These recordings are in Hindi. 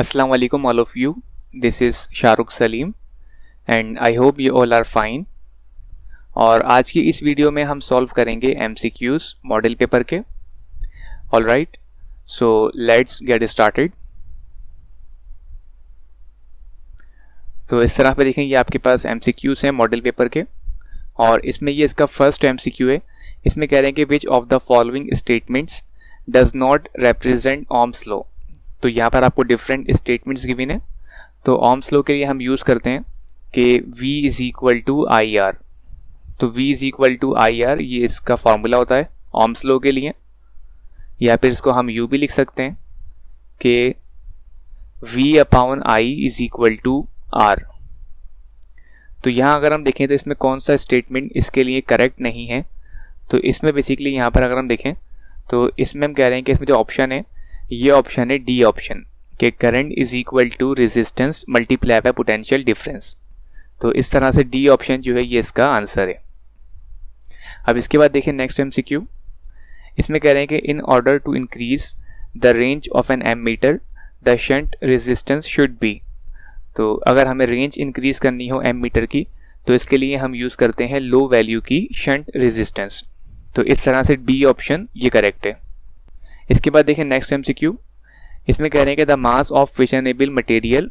Assalamu alaikum all of you. This is Shahrukh Salim and I hope you all are fine. और आज की इस वीडियो में हम सॉल्व करेंगे MCQs मॉडल पेपर के. Alright, so let's get started. तो इस तरह पे देखेंगे आपके पास MCQs हैं मॉडल पेपर के और इसमें ये इसका फर्स्ट MCQ है. इसमें कह रहे हैं कि which of the following statements does not represent ohm's law. तो यहाँ पर आपको डिफरेंट स्टेटमेंट्स गिवन है. तो ohm's लॉ के लिए हम यूज़ करते हैं कि V is equal to I R. तो V is equal to I R ये इसका फॉर्मूला होता है ohm's लॉ के लिए. या फिर इसको हम यूँ भी लिख सकते हैं कि V upon I is equal to R. तो यहाँ अगर हम देखें तो इसमें कौन सा स्टेटमेंट इसके लिए करेक्ट नहीं है. तो इसमें बेसिकली यहाँ पर अगर हम देखें तो इसमें हम कह रहे हैं कि इसमें जो ऑप्शन है ये ऑप्शन है डी ऑप्शन कि current is equal to resistance multiply by potential difference. तो इस तरह से डी ऑप्शन जो है ये इसका आंसर है. अब इसके बाद देखें नेक्स्ट MCQ. इसमें कह रहे हैं कि in order to increase the range of an ammeter the shunt resistance should be. तो अगर हमें रेंज इंक्रीज करनी हो एमीटर की तो इसके लिए हम यूज़ करते हैं लो वैल्यू की शंट रेजिस्टेंस. तो इस तरह से डी ऑप्शन ये करेक्ट है. इसके बाद देखें नेक्स्ट MCQ. इसमें कह रहे हैं कि the mass of fissionable material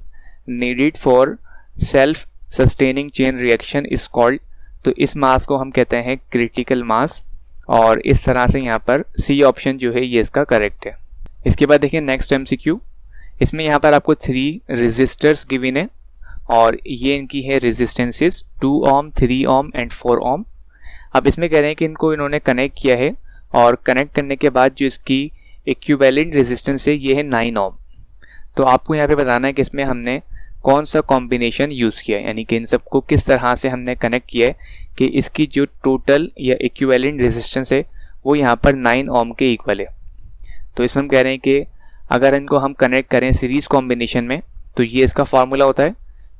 needed for self sustaining chain reaction is called. तो इस मास को हम कहते हैं क्रिटिकल मास और इस तरह से यहाँ पर सी ऑप्शन जो है ये इसका करेक्ट है. इसके बाद देखिए नेक्स्ट MCQ. इसमें यहाँ पर आपको 3 रेजिस्टर्स गिवन है और ये इनकी है resistances 2 ohm, 3 ohm and 4 ohm. अब इसमें कह रहे हैं कि इनको इन्होंने कनेक्ट किया है और कनेक्ट करने के बाद जो इसकी इक्विवेलेंट रेजिस्टेंस है ये है 9 ohm. तो आपको यहाँ पे बताना है कि इसमें हमने कौन सा कॉम्बिनेशन यूज़ किया है, यानी कि इन सबको किस तरह से हमने कनेक्ट किया है कि इसकी जो टोटल या इक्विवेलेंट रेजिस्टेंस है वो यहाँ पर 9 ohm के इक्वल है. तो इसमें हम कह रहे हैं कि अगर इनको हम कनेक्ट करें सीरीज कॉम्बिनेशन में तो ये इसका फार्मूला होता है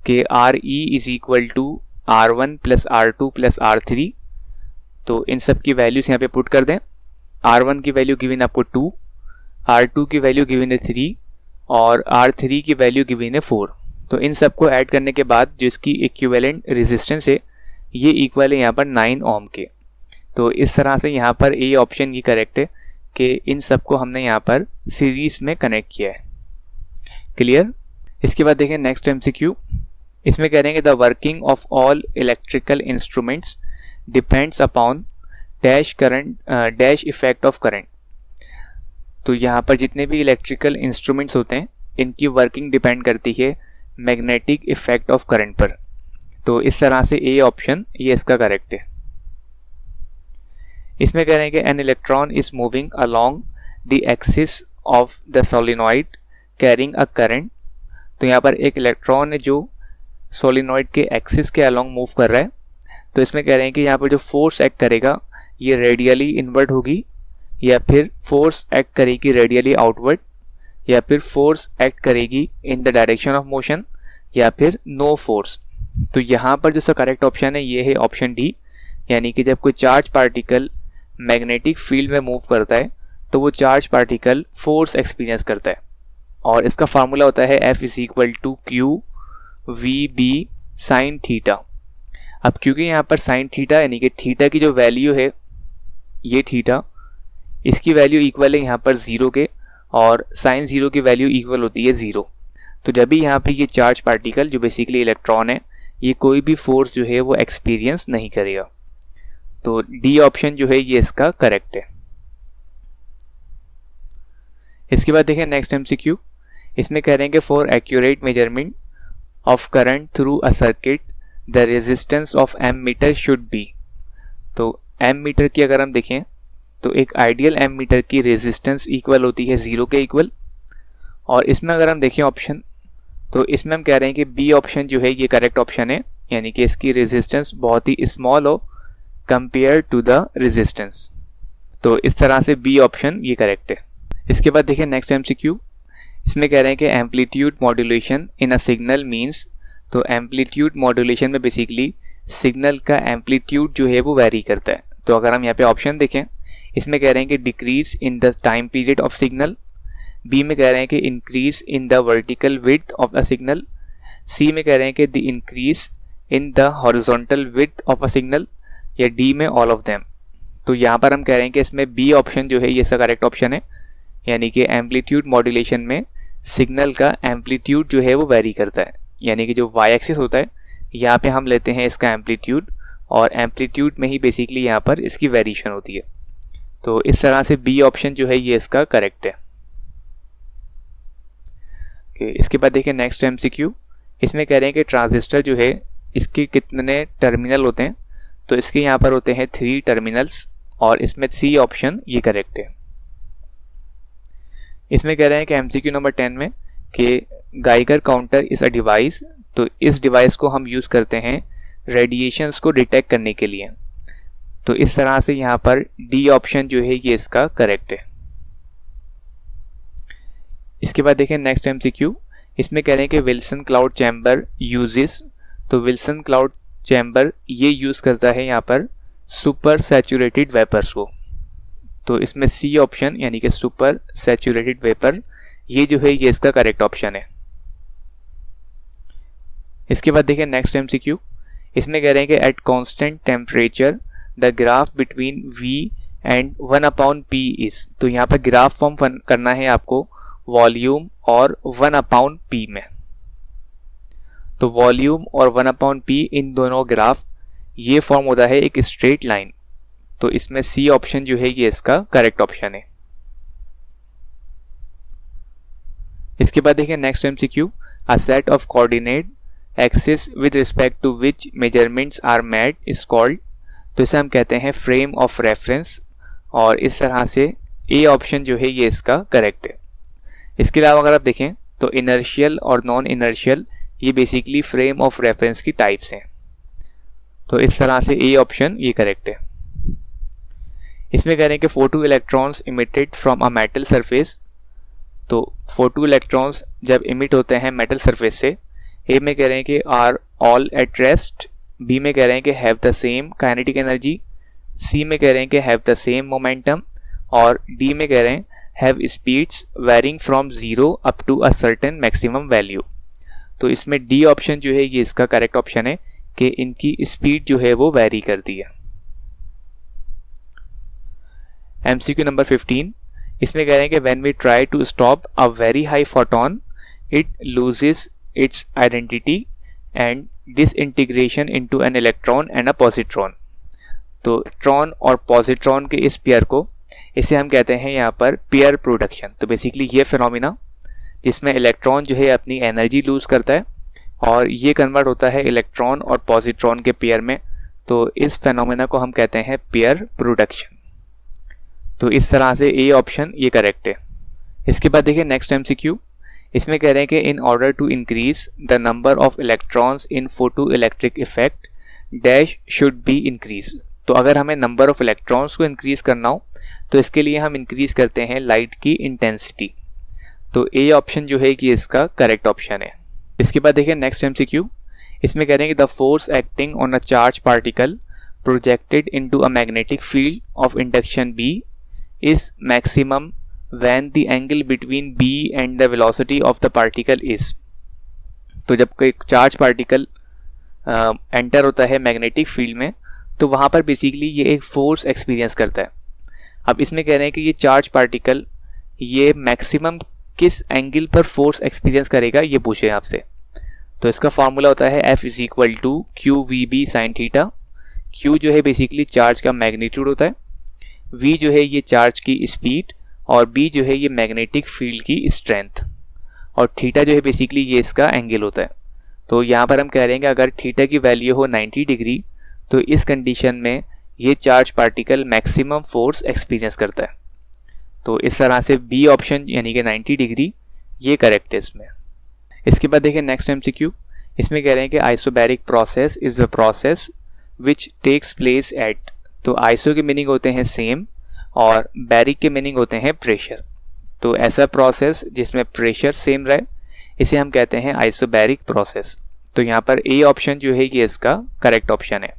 कि RE is equal to R1 plus R2 plus R3. तो इन सब की वैल्यूज यहाँ पे पुट कर दें. R1 की वैल्यू गिवन आपको 2, R2 की वैल्यू गिवन है 3 और R3 की वैल्यू गिवन है 4. तो इन सबको ऐड करने के बाद जो इसकी इक्विवेलेंट रेजिस्टेंस है ये इक्वल है यहाँ पर 9 ohm के. तो इस तरह से यहाँ पर ए ऑप्शन ये करेक्ट है कि इन सबको हमने यहाँ पर सीरीज में कनेक्ट किया है. क्लियर. इसके बाद देखें नेक्स्ट MCQ. इसमें कह रहे हैं कि the working of all electrical instruments depends upon dash current dash effect of current. तो यहाँ पर जितने भी इलेक्ट्रिकल इंस्ट्रूमेंट्स होते हैं इनकी वर्किंग डिपेंड करती है मैग्नेटिक इफेक्ट ऑफ करंट पर. तो इस तरह से ए ऑप्शन ये इसका करेक्ट है. इसमें कह रहे हैं कि an electron is moving along the axis of the solenoid carrying a current. तो यहाँ पर एक इलेक्ट्रॉन है जो सोलिनॉइड के एक्सिस के अलोंग मूव कर रहा है. तो इसमें कह रहे हैं कि यहाँ पर जो फोर्स एक्ट करेगा ये रेडियली इनवर्ड होगी या फिर फोर्स एक्ट करेगी रेडियली आउटवर्ड या फिर फोर्स एक्ट करेगी in the direction of motion या फिर नो फोर्स. तो यहाँ पर जो सा करेक्ट ऑप्शन है ये है ऑप्शन डी, यानी कि जब कोई चार्ज पार्टिकल मैग्नेटिक फील्ड में मूव करता है तो वो चार्ज पार्टिकल फोर्स एक्सपीरियंस करता है और इसका फार्मूला होता है F is equal to Q V B sine theta. अब क्योंकि यहाँ पर साइन थीटा यानी कि थीटा की जो वैल्यू है ये थीटा इसकी वैल्यू इक्वल है यहाँ पर 0 के और साइन 0 की वैल्यू इक्वल होती है 0. तो जब भी यहाँ पे ये चार्ज पार्टिकल जो बेसिकली इलेक्ट्रॉन है ये कोई भी फोर्स जो है वो एक्सपीरियंस नहीं करेगा. तो डी ऑप्शन जो है ये इसका करेक्ट है. इसके बाद देखें नेक्स्ट MCQ. इसमें कह रहे हैं कि for accurate measurement of current through a circuit the resistance of ammeter should be. तो एमीटर की अगर हम देखें तो एक आइडियल एमीटर की रेजिस्टेंस इक्वल होती है 0 के इक्वल. और इसमें अगर हम देखें ऑप्शन तो इसमें हम कह रहे हैं कि बी ऑप्शन जो है ये करेक्ट ऑप्शन है, यानी कि इसकी रेजिस्टेंस बहुत ही स्मॉल हो कंपेयर टू द रेजिस्टेंस. तो इस तरह से बी ऑप्शन ये करेक्ट है. इसके बाद देखिए नेक्स्ट MCQ. इसमें कह रहे हैं कि amplitude modulation in a signal means. तो एम्पलीट्यूड मॉड्यूलेशन में बेसिकली सिग्नल का एम्पलीट्यूड जो है वो वेरी करता है. तो अगर हम यहाँ पे ऑप्शन देखें इसमें कह रहे हैं कि decrease in the time period of signal, B में कह रहे हैं कि increase in the vertical width of a signal, C में कह रहे हैं कि the increase in the horizontal width of a signal, या डी में ऑल ऑफ देम। तो यहाँ पर हम कह रहे हैं कि इसमें बी ऑप्शन जो है ये इसका करेक्ट ऑप्शन है, यानी कि एम्पलीट्यूड मॉड्यूलेशन में सिग्नल का एम्पलीट्यूड जो है वो वेरी करता है, यानी कि जो वाई एक्सिस होता है यहाँ पे हम लेते हैं इसका एम्पलीट्यूड, और एम्पलीट्यूड में ही बेसिकली यहाँ पर इसकी वेरिएशन होती है। तो इस तरह से बी ऑप्शन जो है ये इसका करेक्ट है। इसके बाद देखिए नेक्स्ट एमसीक्यू, इसमें कह रहे हैं कि ट्रांजिस्टर जो है इसके कितने टर्मिनल होते हैं, तो इसके यहाँ पर होते हैं 3 टर्मिनल्स, और इसमें सी ऑप्शन ये करेक्ट है। इसमें कह रहे हैं कि एमसीक्यू नंबर 10 में कि Geiger counter is a device, तो इस डिवाइस को हम यूज़ करते हैं रेडिएशंस को डिटेक्ट करने के लिए। तो इस तरह से यहाँ पर डी ऑप्शन जो है ये इसका करेक्ट है। इसके बाद देखें नेक्स्ट एमसीक्यू, इसमें कह रहे हैं कि विल्सन क्लाउड चैम्बर यूजेस, तो विल्सन क्लाउड चैम्बर ये यूज़ करता है यहाँ पर सुपर सैचुरेटेड वेपर्स को। तो इसमें सी ऑप्शन यानी कि सुपर सैचुरेटेड वेपर ये जो है ये इसका करेक्ट ऑप्शन है। इसके बाद देखिए नेक्स्ट एमसीक्यू, इसमें कह रहे हैं कि at constant temperature the graph between V and 1/P is, तो यहाँ पर ग्राफ फॉर्म करना है आपको वॉल्यूम और 1/P में। तो वॉल्यूम और 1/P इन दोनों ग्राफ ये फॉर्म होता है एक स्ट्रेट लाइन, तो इसमें सी ऑप्शन जो है ये इसका करेक्ट ऑप्शन है। इसके बाद देखिए next MCQ, a set of coordinate axis with respect to which measurements are made is called, तो इसे हम कहते हैं फ्रेम ऑफ रेफरेंस, और इस तरह से ए ऑप्शन जो है ये इसका करेक्ट है। इसके अलावा अगर आप देखें तो इनर्शियल और नॉन इनर्शियल ये बेसिकली फ्रेम ऑफ रेफरेंस की टाइप्स हैं, तो इस तरह से ए ऑप्शन ये करेक्ट है। इसमें कह रहे हैं कि photo electrons emitted from a metal surface, तो फोटो इलेक्ट्रॉन्स जब इमिट होते हैं मेटल सरफेस से, ए में कह रहे हैं कि are all at rest, B में कह रहे हैं कि have the same kinetic energy, C में कह रहे हैं कि हैव द सेम मोमेंटम, और डी में कह रहे हैं have speeds varying from 0 up to a certain maximum value. तो इसमें डी ऑप्शन जो है ये इसका करेक्ट ऑप्शन है कि इनकी स्पीड जो है वो वेरी करती है। एमसीक्यू नंबर 15, इसमें कह रहे हैं कि when we try to stop a very high photon it loses its identity and disintegration into an electron and a positron. तो इलेक्ट्रॉन और पॉजिट्रॉन के इस पेयर को, इसे हम कहते हैं यहाँ पर पेयर प्रोडक्शन। तो बेसिकली ये फिनोमिना जिसमें इलेक्ट्रॉन जो है अपनी एनर्जी लूज करता है और ये कन्वर्ट होता है इलेक्ट्रॉन और पॉजिट्रॉन के पेयर में, तो इस फिनोमिना को हम कहते हैं पेयर प्रोडक्शन। तो इस तरह से ए ऑप्शन ये करेक्ट है। इसके बाद देखिए नेक्स्ट एमसीक्यू, इसमें कह रहे हैं कि in order to increase the number of electrons in photo electric effect dash should be increase. तो अगर हमें नंबर ऑफ इलेक्ट्रॉन्स को इंक्रीज करना हो तो इसके लिए हम इंक्रीज करते हैं लाइट की इंटेंसिटी। तो ए ऑप्शन जो है कि इसका करेक्ट ऑप्शन है। इसके बाद देखिए नेक्स्ट एमसीक्यू, इसमें कह रहे हैं कि the force acting on a charge particle projected into a magnetic field of induction B is maximum when the angle between B and the velocity of the particle is। तो जब कोई चार्ज पार्टिकल एंटर होता है मैग्नेटिक फील्ड में तो वहाँ पर बेसिकली ये एक फोर्स एक्सपीरियंस करता है। अब इसमें कह रहे हैं कि ये चार्ज पार्टिकल ये मैक्सिमम किस एंगल पर फोर्स एक्सपीरियंस करेगा ये पूछे आपसे। तो इसका फार्मूला होता है F is equal to Q V B sine theta. Q जो है बेसिकली चार्ज का मैग्नीट्यूड होता है, V जो है ये चार्ज की स्पीड, और B जो है ये मैग्नेटिक फील्ड की स्ट्रेंथ, और थीटा जो है बेसिकली ये इसका एंगल होता है। तो यहाँ पर हम कह रहे हैं कि अगर थीटा की वैल्यू हो 90 डिग्री तो इस कंडीशन में ये charge particle maximum force experience करता है। तो इस तरह से बी ऑप्शन यानी कि 90 डिग्री ये करेक्ट है इसमें। इसके बाद देखिए नेक्स्ट एमसीक्यू, इसमें कह रहे हैं कि isobaric process is a process which takes place at. तो आइसो के मीनिंग होते हैं सेम और बैरिक के मीनिंग होते हैं प्रेशर। तो ऐसा प्रोसेस जिसमें प्रेशर सेम रहे इसे हम कहते हैं आइसोबैरिक प्रोसेस। तो यहाँ पर ए ऑप्शन जो है ये इसका करेक्ट ऑप्शन है।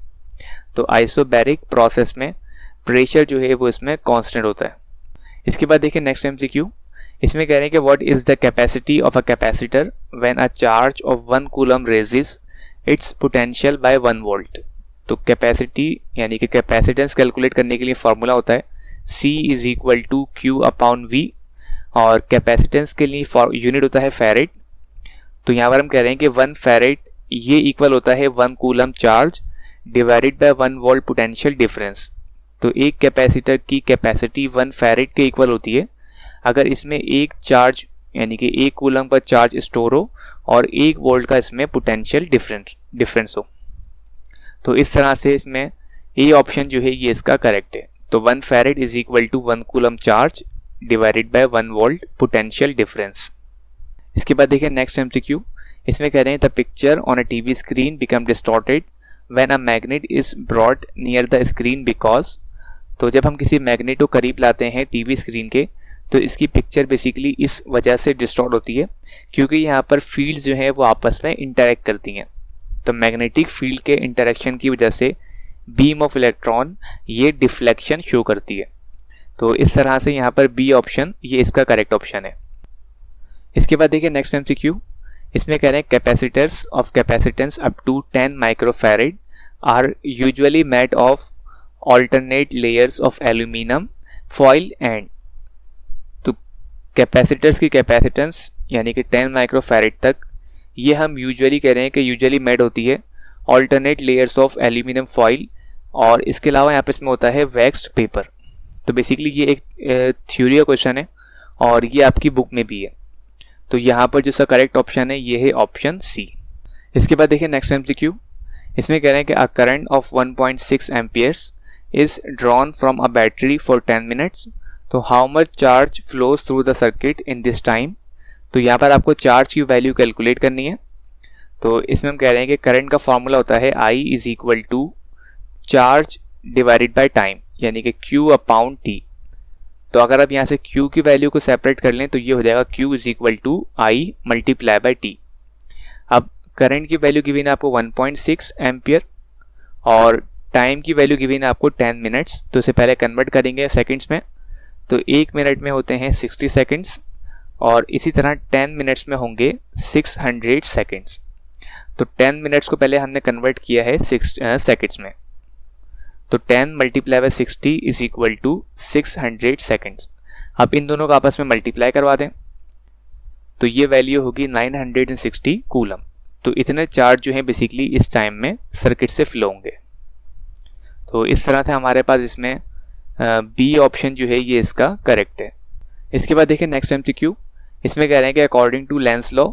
तो आइसोबैरिक प्रोसेस में प्रेशर जो है वो इसमें कांस्टेंट होता है। इसके बाद देखिए नेक्स्ट एमसीक्यू, इसमें कह रहे हैं कि what is the capacity of a capacitor when a charge of 1 coulomb raises it's potential bye 1 volt. तो कैपेसिटी यानी कि कैपेसिटेंस कैलकुलेट करने के लिए फॉर्मूला होता है C is equal to Q upon V, और कैपेसिटेंस के लिए यूनिट होता है फैरेड। तो यहाँ पर हम कह रहे हैं कि 1 फैरेड ये इक्वल होता है 1 coulomb charge divided by 1 volt potential difference. तो एक कैपेसिटर की कैपेसिटी 1 फैरेड के इक्वल होती है अगर इसमें एक चार्ज यानी कि 1 कूलम का चार्ज स्टोर हो और 1 वोल्ट का इसमें पोटेंशियल डिफरेंस हो। तो इस तरह से इसमें ए ऑप्शन जो है ये इसका करेक्ट है। तो 1 farad is equal to 1 coulomb charge divided by 1 volt potential difference. इसके बाद देखिए नेक्स्ट एमसीक्यू। इसमें कह रहे हैं the picture on a TV screen become distorted when a magnet is brought near the screen because. तो जब हम किसी मैग्नेट को करीब लाते हैं टीवी स्क्रीन के तो इसकी पिक्चर बेसिकली इस वजह से डिस्टॉर्ट होती है क्योंकि यहाँ पर फील्ड्स जो है वो आपस में इंटरेक्ट करती हैं। तो मैग्नेटिक फील्ड के इंटरेक्शन की वजह से बीम ऑफ इलेक्ट्रॉन ये डिफ्लेक्शन शो करती है। तो इस तरह से यहाँ पर बी ऑप्शन ये इसका करेक्ट ऑप्शन है। इसके बाद देखिए नेक्स्ट एमसीक्यू। इसमें कह रहे हैं capacitors of capacitance up to 10 microfarad are usually made of alternate layers of aluminium foil and. तो कैपेसिटर्स की कैपेसिटेंस यानी कि 10 माइक्रोफैरेड तक ये हम यूजुअली कह रहे हैं कि यूजुअली मेड होती है alternate layers of aluminium foil, और इसके अलावा यहाँ पे इसमें होता है वैक्स्ड पेपर। तो बेसिकली ये एक थ्योरी का क्वेश्चन है और ये आपकी बुक में भी है। तो यहाँ पर जो इसका करेक्ट ऑप्शन है ये है ऑप्शन सी। इसके बाद देखिए नेक्स्ट एमसीक्यू। इसमें कह रहे हैं कि a current of 1.6 amperes is drawn from a battery for 10 minutes. तो how much charge flows through the circuit in this time. तो यहाँ पर आपको चार्ज की वैल्यू कैलकुलेट करनी है। तो इसमें हम कह रहे हैं कि करंट का फॉर्मूला होता है I is equal to charge divided by time यानी कि Q अपॉन T। तो अगर आप यहाँ से Q की वैल्यू को सेपरेट कर लें तो ये हो जाएगा Q is equal to I multiply by T। अब करंट की वैल्यू गिवन है आपको 1.6 एम्पियर और टाइम की वैल्यू गिवन है आपको 10 मिनट्स। तो इसे पहले कन्वर्ट करेंगे सेकंड्स में। तो 1 मिनट में होते हैं 60 सेकंड्स और इसी तरह 10 मिनट्स में होंगे 600 सेकंड्स। तो 10 मिनट्स को पहले हमने कन्वर्ट किया है 6 सेकंड्स में। तो 10 multiply by 60 is equal to 600 seconds. अब इन दोनों को आपस में मल्टीप्लाई करवा दें तो ये वैल्यू होगी 960 कूलम। तो इतने चार्ज जो है बेसिकली इस टाइम में सर्किट से फ्लो होंगे। तो इस तरह से हमारे पास इसमें बी ऑप्शन जो है ये इसका करेक्ट है। इसके बाद देखिए नेक्स्ट एमसीक्यू। इसमें कह रहे हैं कि according to Lenz law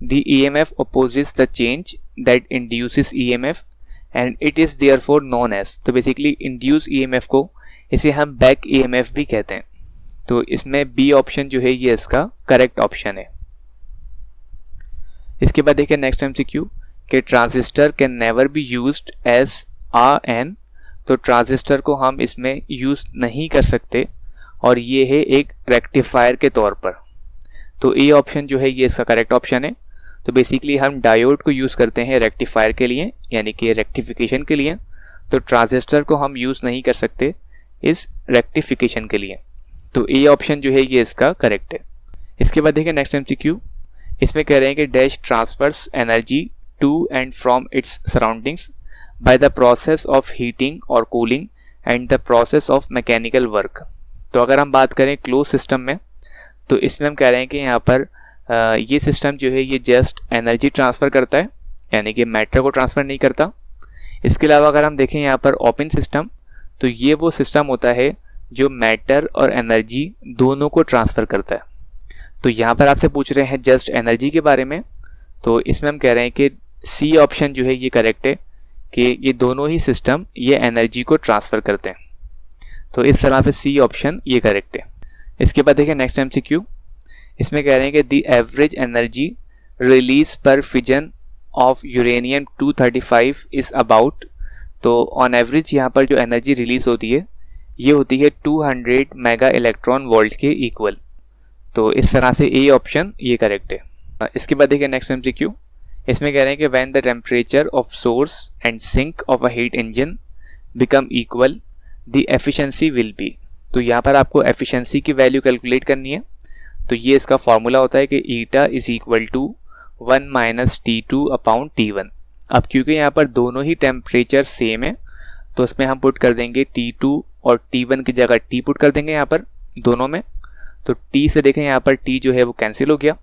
the EMF opposes the change that induces EMF and it is therefore known as। तो बेसिकली इंड्यूस EMF को इसे हम बैक EMF भी कहते हैं। तो इसमें बी ऑप्शन जो है ये इसका करेक्ट ऑप्शन है। इसके बाद देखिए नेक्स्ट एमसीक्यू कि transistor can never be used as AN। तो ट्रांजिस्टर को हम इसमें यूज नहीं कर सकते और ये है एक रेक्टिफायर के तौर पर। तो ए ऑप्शन जो है ये इसका करेक्ट ऑप्शन है। तो बेसिकली हम डायोड को यूज़ करते हैं रेक्टिफायर के लिए यानी कि रेक्टिफिकेशन के लिए। तो ट्रांजिस्टर को हम यूज़ नहीं कर सकते इस रेक्टिफिकेशन के लिए। तो ए ऑप्शन जो है ये इसका करेक्ट है। इसके बाद देखिए नेक्स्ट एमसीक्यू। इसमें कह रहे हैं कि dash transfers energy to and from its surroundings by the process of heating और cooling and the process of mechanical work. तो अगर हम बात करें क्लोज सिस्टम में तो इसमें हम कह रहे हैं कि यहाँ पर ये सिस्टम जो है ये जस्ट एनर्जी ट्रांसफ़र करता है यानी कि मैटर को ट्रांसफ़र नहीं करता। इसके अलावा अगर हम देखें यहाँ पर ओपन सिस्टम तो ये वो सिस्टम होता है जो मैटर और एनर्जी दोनों को ट्रांसफ़र करता है। तो यहाँ पर आपसे पूछ रहे हैं जस्ट एनर्जी के बारे में। तो इसमें हम कह रहे हैं कि सी ऑप्शन जो है ये करेक्ट है कि ये दोनों ही सिस्टम ये एनर्जी को ट्रांसफ़र करते हैं। तो इस तरह से सी ऑप्शन ये करेक्ट है। इसके बाद देखिए नेक्स्ट एमसीक्यू। इसमें कह रहे हैं कि द एवरेज एनर्जी रिलीज पर fission of uranium 235 is about. तो ऑन एवरेज यहाँ पर जो एनर्जी रिलीज होती है ये होती है 200 मेगा इलेक्ट्रॉन वोल्ट के इक्वल। तो इस तरह से ए ऑप्शन ये करेक्ट है। इसके बाद देखिए नेक्स्ट एमसीक्यू। इसमें कह रहे हैं कि when the temperature of source and sink of a heat engine become equal the efficiency will be. तो यहाँ पर आपको एफिशिएंसी की वैल्यू कैलकुलेट करनी है। तो ये इसका फॉर्मूला होता है कि eta is equal to 1 minus T2 upon T1। अब क्योंकि यहाँ पर दोनों ही टेम्परेचर सेम है तो उसमें हम पुट कर देंगे T2 और T1 की जगह T पुट कर देंगे यहाँ पर दोनों में। तो T से देखें यहाँ पर T जो है वो कैंसिल हो गया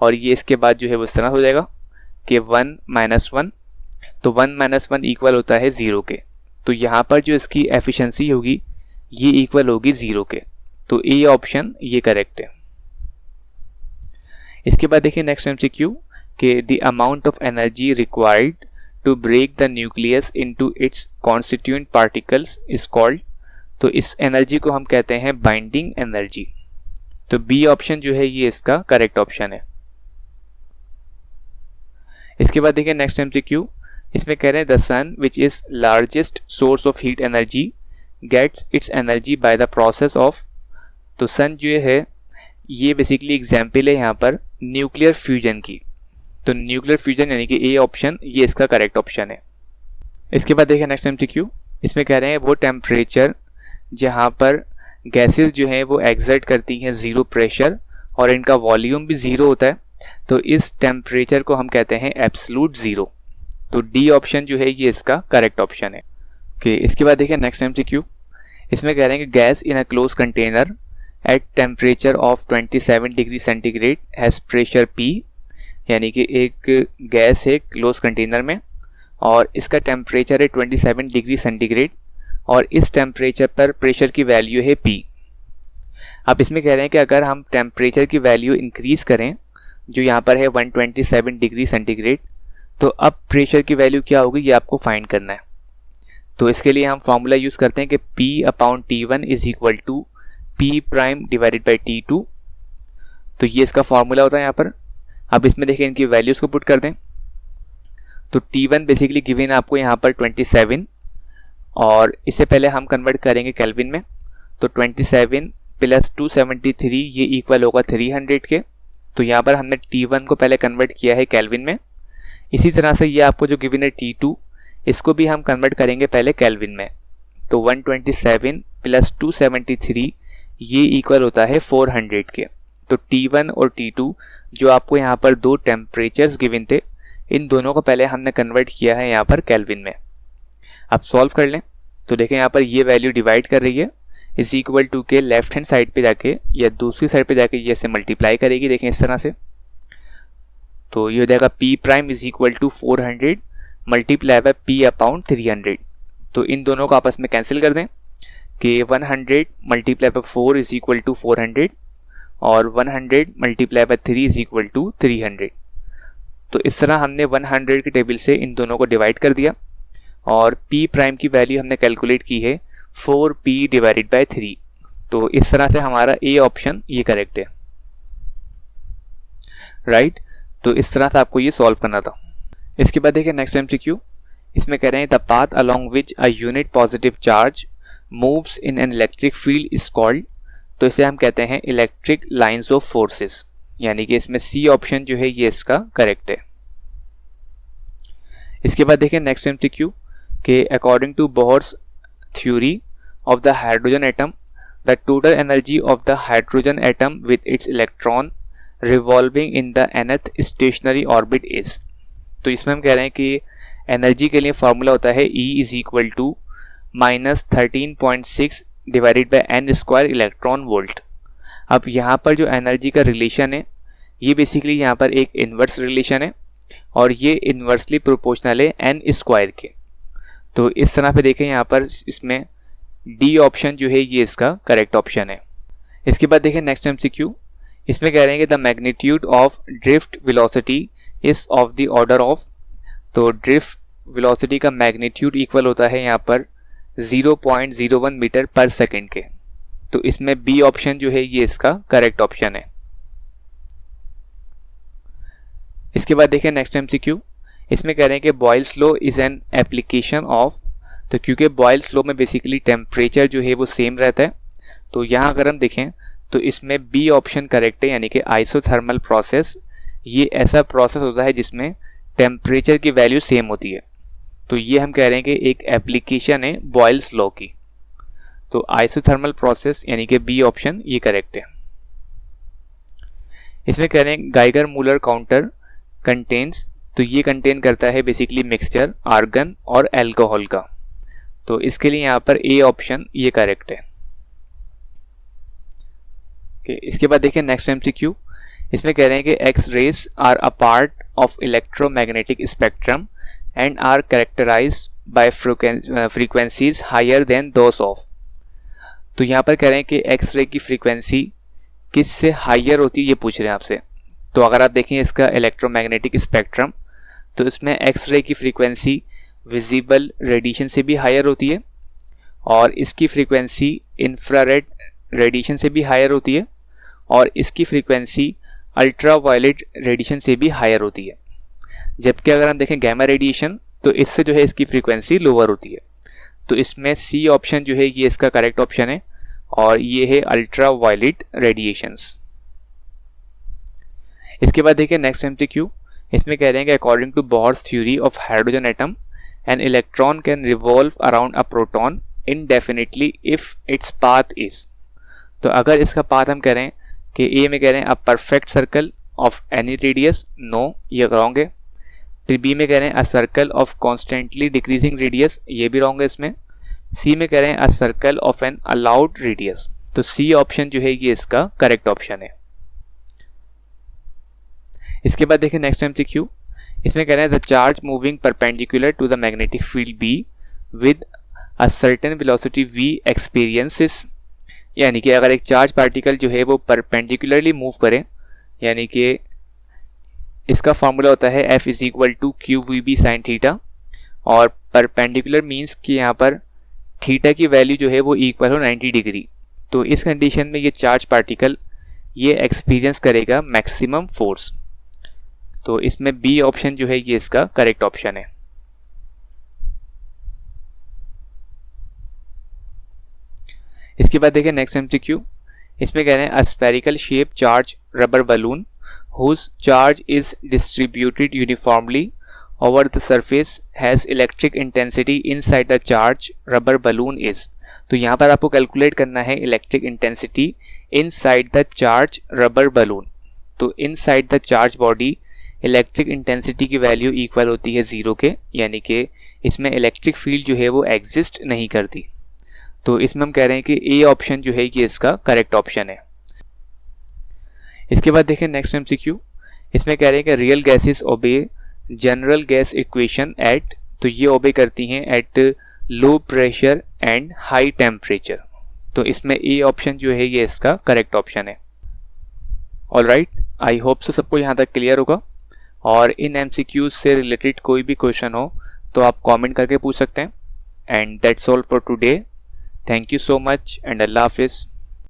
और ये इसके बाद जो है वो इस तरह हो जाएगा कि 1 माइनस 1, तो 1 माइनस 1 इक्वल होता है 0 के। तो यहाँ पर जो इसकी एफिशिएंसी होगी ये इक्वल होगी 0 के। तो ए ऑप्शन ये करेक्ट है। इसके बाद देखिए नेक्स्ट एमसीक्यू कि the amount of energy required to break the nucleus into its constituent particles is called. तो इस एनर्जी को हम कहते हैं बाइंडिंग एनर्जी। तो बी ऑप्शन जो है ये इसका करेक्ट ऑप्शन है। इसके बाद देखिए नेक्स्ट एमसीक्यू, इसमें कह रहे हैं the sun which is largest source of heat energy gets its energy by the process of. तो सन जो है ये बेसिकली एग्जाम्पल है यहाँ पर न्यूक्लियर फ्यूजन की। तो न्यूक्लियर फ्यूजन यानी कि ए ऑप्शन ये इसका करेक्ट ऑप्शन है। इसके बाद देखिए नेक्स्ट एमसीक्यू, इसमें कह रहे हैं वो टेम्परेचर जहाँ पर गैसेस जो हैं वो एग्जर्ट करती हैं ज़ीरो प्रेशर और इनका वॉल्यूम भी ज़ीरो होता है, तो इस टेम्परेचर को हम कहते हैं एब्सोल्यूट ज़ीरो। तो डी ऑप्शन जो है ये इसका करेक्ट ऑप्शन है। ओके, इसके बाद देखिए नेक्स्ट एमसीक्यू, इसमें कह रहे हैं कि gas in a close container at temperature of 27 degree centigrade has pressure P। यानी कि एक गैस है क्लोज कंटेनर में और इसका टेम्परेचर है 27 डिग्री सेंटीग्रेड और इस टेम्परेचर पर प्रेशर की वैल्यू है P। अब इसमें कह रहे हैं कि अगर हम टेम्परेचर की वैल्यू इंक्रीज करें जो यहाँ पर है 127 डिग्री सेंटीग्रेड, तो अब प्रेशर की वैल्यू क्या होगी ये आपको फाइंड करना है। तो इसके लिए हम फॉर्मूला यूज़ करते हैं कि P upon T1 is equal to P prime divided by T2। तो ये इसका फॉर्मूला होता है यहाँ पर। अब इसमें देखिए इनकी वैल्यूज़ को पुट कर दें। तो T1 बेसिकली गिवन आपको यहाँ पर 27 और इससे पहले हम कन्वर्ट करेंगे केल्विन में। तो 27 प्लस 273 ये इक्वल होगा 300 के। तो यहाँ पर हमने T1 को पहले कन्वर्ट किया है केल्विन में। इसी तरह से ये आपको जो गिवन है T2 इसको भी हम कन्वर्ट करेंगे पहले केल्विन में। तो 127 प्लस 273 ये इक्वल होता है 400 के। तो T1 और T2 जो आपको यहाँ पर दो टेम्परेचर्स गिवन थे इन दोनों को पहले हमने कन्वर्ट किया है यहाँ पर केल्विन में। अब सॉल्व कर लें तो देखें यहाँ पर ये वैल्यू डिवाइड कर रही है इज इक्वल टू के लेफ्ट हैंड साइड पे जाके या दूसरी साइड पे जाके ये ऐसे मल्टीप्लाई करेगी। देखें इस तरह से, तो ये हो जाएगा P prime is equal to 400 multiply by P upon 300। तो इन दोनों को आपस में कैंसिल कर दें कि 100 multiply by 4 is equal to 400 और 100 multiply by 3 is equal to 300। तो इस तरह हमने 100 के टेबल से इन दोनों को डिवाइड कर दिया और P प्राइम की वैल्यू हमने कैलकुलेट की है 4P डिवाइडेड बाय 3। तो इस तरह से हमारा ए ऑप्शन ये करेक्ट है, राइट। तो इस तरह से आपको ये सॉल्व करना था। इसके बाद देखिए नेक्स्ट एमसीक्यू, इसमें कह रहे हैं the path along which a unit positive charge moves in an electric field is called. तो इसे हम कहते हैं इलेक्ट्रिक लाइंस ऑफ फोर्सेस। यानी कि इसमें सी ऑप्शन जो है ये इसका करेक्ट है। इसके बाद देखिए नेक्स्ट एमसीक्यू कि according to Bohr's theory of the hydrogen atom, the total energy of the hydrogen atom with its electron revolving in the nth stationary orbit is। तो इसमें हम कह रहे हैं कि एनर्जी के लिए फॉर्मूला होता है E is equal to -13.6 divided by n square electron volt. अब यहाँ पर जो एनर्जी का रिलेशन है ये बेसिकली यहाँ पर एक इन्वर्स रिलेशन है और ये इन्वर्सली प्रोपोर्शनल है n स्क्वायर के। तो इस तरह पे देखें यहाँ पर इसमें डी ऑप्शन जो है ये इसका करेक्ट ऑप्शन है। इसके बाद देखें नेक्स्ट एमसीक्यू, इसमें कह रहे हैं कि the magnitude of drift velocity is of the order of. तो ड्रिफ्ट वेलोसिटी का मैग्नीट्यूड इक्वल होता है यहाँ पर 0.01 मीटर पर सेकेंड के। तो इसमें बी ऑप्शन जो है ये इसका करेक्ट ऑप्शन है। इसके बाद देखें नेक्स्ट एमसीक्यू, इसमें कह रहे हैं कि Boyle's law is an application of. तो क्योंकि बॉयल्स लॉ में बेसिकली टेम्परेचर जो है वो सेम रहता है, तो यहाँ अगर हम देखें तो इसमें बी ऑप्शन करेक्ट है। यानी कि आइसोथर्मल प्रोसेस ये ऐसा प्रोसेस होता है जिसमें टेम्परेचर की वैल्यू सेम होती है। तो ये हम कह रहे हैं कि एक एप्लीकेशन है बॉयल्स लॉ की। तो आइसोथर्मल प्रोसेस यानी कि बी ऑप्शन ये करेक्ट है। इसमें कह रहे हैं गाइगर मूलर काउंटर कंटेन्स, तो ये कंटेन करता है बेसिकली मिक्सचर आर्गन और एल्कोहल का। तो इसके लिए यहाँ पर ए ऑप्शन ये करेक्ट है। इसके बाद देखिए नेक्स्ट एमसीक्यू। इसमें कह रहे हैं कि X rays are a part of electromagnetic spectrum and are characterised by frequencies higher than those of. तो यहाँ पर कह रहे हैं कि एक्स रे की फ्रीक्वेंसी किस से हायर होती है, ये पूछ रहे हैं आपसे। तो अगर आप देखें इसका इलेक्ट्रोमैग्नेटिक स्पेक्ट्रम, तो इसमें एक्स रे की फ्रीक्वेंसी विजिबल रेडिएशन से भी हायर होती है और इसकी फ्रीक्वेंसी इंफ्रारेड रेडिएशन से भी हायर होती है और इसकी फ्रीक्वेंसी अल्ट्रावायलेट रेडिएशन से भी हायर होती है। जबकि अगर हम देखें गैमा रेडिएशन, तो इससे जो है इसकी फ्रीक्वेंसी लोअर होती है। तो इसमें सी ऑप्शन जो है ये इसका करेक्ट ऑप्शन है और ये है अल्ट्रावायलेट रेडिएशंस। इसके बाद देखिए नेक्स्ट एमसीक्यू। इसमें कह रहे हैं कि according to Bohr's theory of hydrogen atom an electron can revolve around a proton indefinitely if its path is. तो अगर इसका पाथ हम करें कि ए में कह रहे हैं a perfect circle of any radius, no ये रॉन्ग है। फिर बी में कह रहे हैं a circle of constantly decreasing radius, ये भी रॉन्ग है इसमें। सी में कह रहे हैं a circle of an allowed radius, तो सी ऑप्शन जो है ये इसका करेक्ट ऑप्शन है। इसके बाद देखिए नेक्स्ट एमसीक्यू। इसमें कह रहे हैं the charge moving perpendicular to the magnetic field B with a certain velocity V experiences, यानी कि अगर एक चार्ज पार्टिकल जो है वो परपेंडिकुलरली मूव करे, यानी कि इसका फॉर्मूला होता है F is equal to Q V B sine theta, और परपेंडिकुलर मीन्स कि यहाँ पर थीटा की वैल्यू जो है वो इक्वल हो 90 डिग्री। तो इस कंडीशन में ये चार्ज पार्टिकल ये एक्सपीरियंस करेगा मैक्सिमम फोर्स। तो इसमें बी ऑप्शन जो है ये इसका करेक्ट ऑप्शन है। इसके बाद देखिए नेक्स्ट एमसीक्यू। इसमें कह रहे हैं a spherical shape charge rubber balloon whose charge is distributed uniformly over the surface has electric intensity inside the charge rubber balloon is। तो यहाँ पर आपको कैलकुलेट करना है electric intensity inside the charge rubber balloon. तो inside the charge body electric intensity की वैल्यू इक्वल होती है 0 के, यानी कि इसमें इलेक्ट्रिक फील्ड जो है वो एग्जिस्ट नहीं करती। तो इसमें हम कह रहे हैं कि ए ऑप्शन जो है ये इसका करेक्ट ऑप्शन है। इसके बाद देखिए नेक्स्ट एमसीक्यू। इसमें कह रहे हैं कि real gases obey general gas equation at, तो ये ओबे करती हैं at low pressure and high temperature. तो इसमें ए ऑप्शन जो है ये इसका करेक्ट ऑप्शन है। ऑलराइट, आई होप सो सबको यहाँ तक क्लियर होगा। और इन एमसीक्यूज से रिलेटेड कोई भी क्वेश्चन हो तो आप कमेंट करके पूछ सकते हैं। And that's all for today. Thank you so much and अल्लाह हाफिज़।